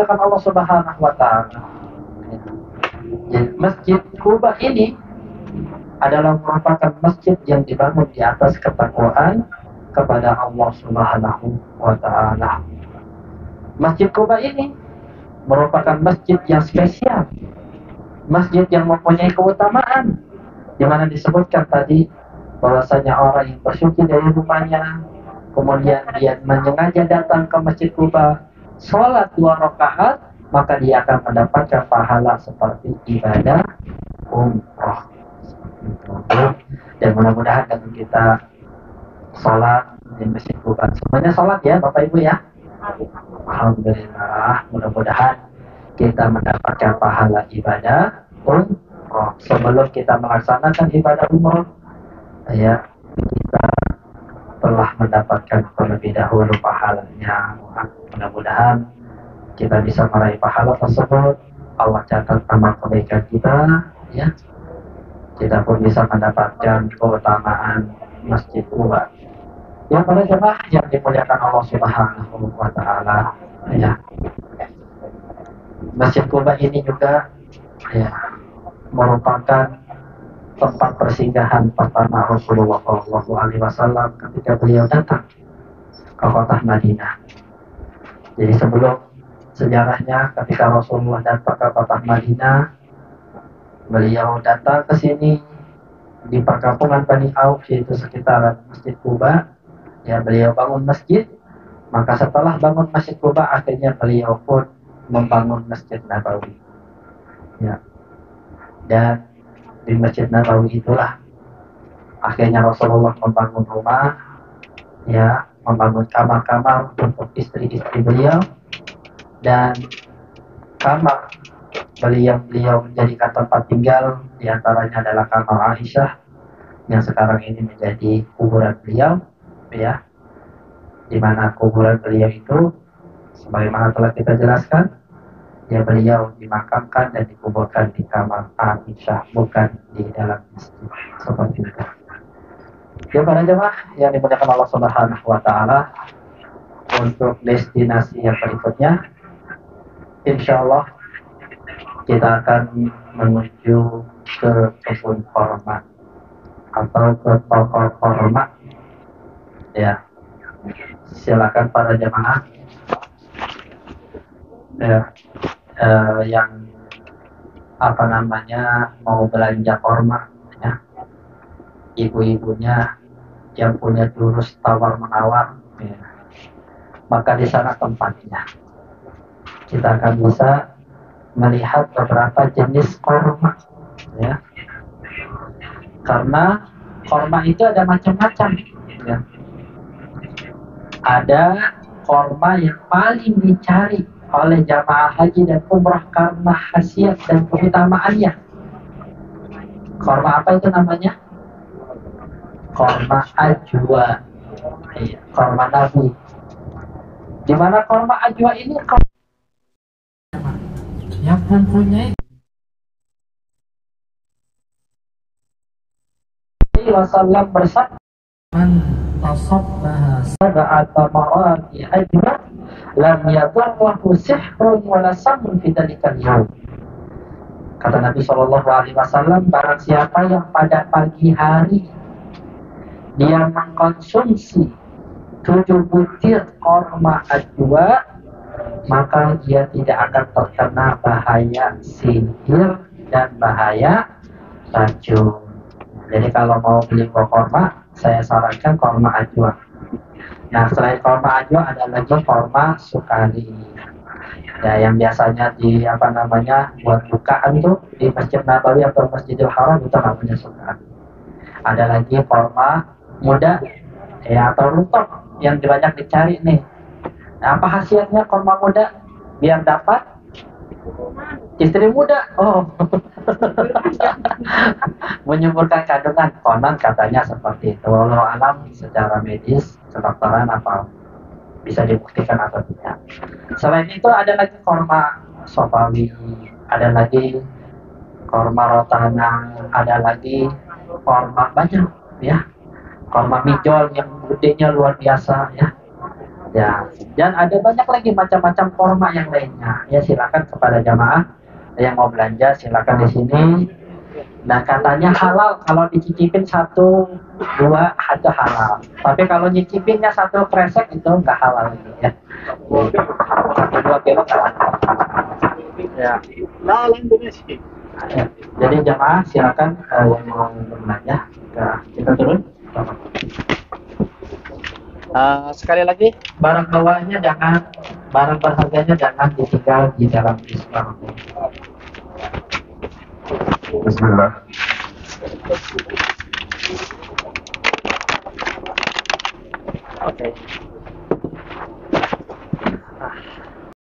kan Allah Subhanahu wa taala. Jadi Masjid Quba ini adalah merupakan masjid yang dibangun di atas ketakwaan kepada Allah Subhanahu wa taala. Masjid Quba ini merupakan masjid yang spesial, masjid yang mempunyai keutamaan, di mana disebutkan tadi bahwasanya orang yang bersuci dari rumahnya, kemudian dia menyengaja datang ke Masjid Quba, sholat 2 rakaat, maka dia akan mendapatkan pahala seperti ibadah umroh. Dan mudah-mudahan dengan kita sholat di Masjid Quba, semuanya sholat ya Bapak Ibu ya. Alhamdulillah, mudah-mudahan kita mendapatkan pahala ibadah umroh. Sebelum kita melaksanakan ibadah umroh, ya, kita telah mendapatkan terlebih dahulu pahalanya. Mudah-mudahan kita bisa meraih pahala tersebut. Allah catat amal kebaikan kita, ya. Kita pun bisa mendapatkan keutamaan Masjid Quba. Ya, para jemaah yang dimuliakan Allah Subhanahu wa taala, ya. Masjid Quba ini juga, ya, merupakan tempat persinggahan pertama Rasulullah SAW ketika beliau datang ke kota Madinah. Jadi sebelum sejarahnya, ketika Rasulullah datang ke kota Madinah, beliau datang ke sini di perkampungan Bani Auf, yaitu sekitaran Masjid Quba. Ya, beliau bangun masjid. Maka setelah bangun Masjid Quba, akhirnya beliau pun membangun Masjid Nabawi. Ya. Dan di Masjid Nabawi itulah akhirnya Rasulullah membangun rumah, ya, membangun kamar-kamar untuk istri-istri beliau, dan kamar beliau menjadikan tempat tinggal diantaranya adalah kamar Aisyah yang sekarang ini menjadi kuburan beliau, ya, di mana kuburan beliau itu sebagaimana telah kita jelaskan, ya, beliau dimakamkan dan dikuburkan di kamar Aisyah, bukan di dalam masjid seperti itu. Ya, para jemaah yang dimuliakan Allah Subhanahu wa taala, untuk destinasi yang berikutnya, insya Allah kita akan menuju ke kebun korma atau ke toko korma. Ya, silakan para jemaah, ya, yang mau belanja korma, ya, ibu-ibunya yang punya jurus tawar menawar, ya, maka di sana tempatnya. Kita akan bisa melihat beberapa jenis korma, ya, karena korma itu ada macam-macam, ya. Ada korma yang paling dicari oleh jamaah haji dan umrah karena khasiat dan keutamaannya. Korma apa itu namanya? Korma ajwa, ya, korma Nabi. Di mana korma ajwa ini yang mempunyai Rasulullah bersabda, "Man tasabbaha sab'ata marati ajwa lam yadurruhu sihrun wala samun fi dzalikal yaum." Kata Nabi SAW, barang siapa yang pada pagi hari dia mengkonsumsi 7 butir korma ajwa, maka dia tidak akan terkena bahaya sihir dan bahaya racun. Jadi kalau mau beli korma, saya sarankan korma ajwa. Nah, selain korma ajwa ada lagi korma sukari. Ya, yang biasanya buat bukaan tuh di Masjid Nabawi atau Masjidil Haram itu namanya sukari. Ada lagi korma muda, ya, atau rutok yang banyak dicari nih. Nah, apa khasiatnya korma muda? Biar dapat istri muda. Oh. Menyuburkan kandungan, konon katanya seperti itu. Walau alam secara medis, kedokteran apa bisa dibuktikan atau tidak. Selain itu ada lagi korma sofawi, ada lagi korma rotana, ada lagi korma banyak, ya. Korma mijol yang gedenya luar biasa, ya. Ya, dan ada banyak lagi macam-macam format yang lainnya. Ya, silakan kepada jamaah yang mau belanja, silakan di sini. Nah, katanya halal kalau dicicipin satu, dua aja halal. Tapi kalau nyicipinnya satu kresek itu nggak halal lagi ya. Satu dua kilo nggak halal. Ya. Ya. Jadi jamaah silakan yang mau belanja. Ya, kita turun. Sekali lagi, barang bawahnya jangan, barang berharganya jangan ditinggal di dalam Islam. Bismillah. Oke.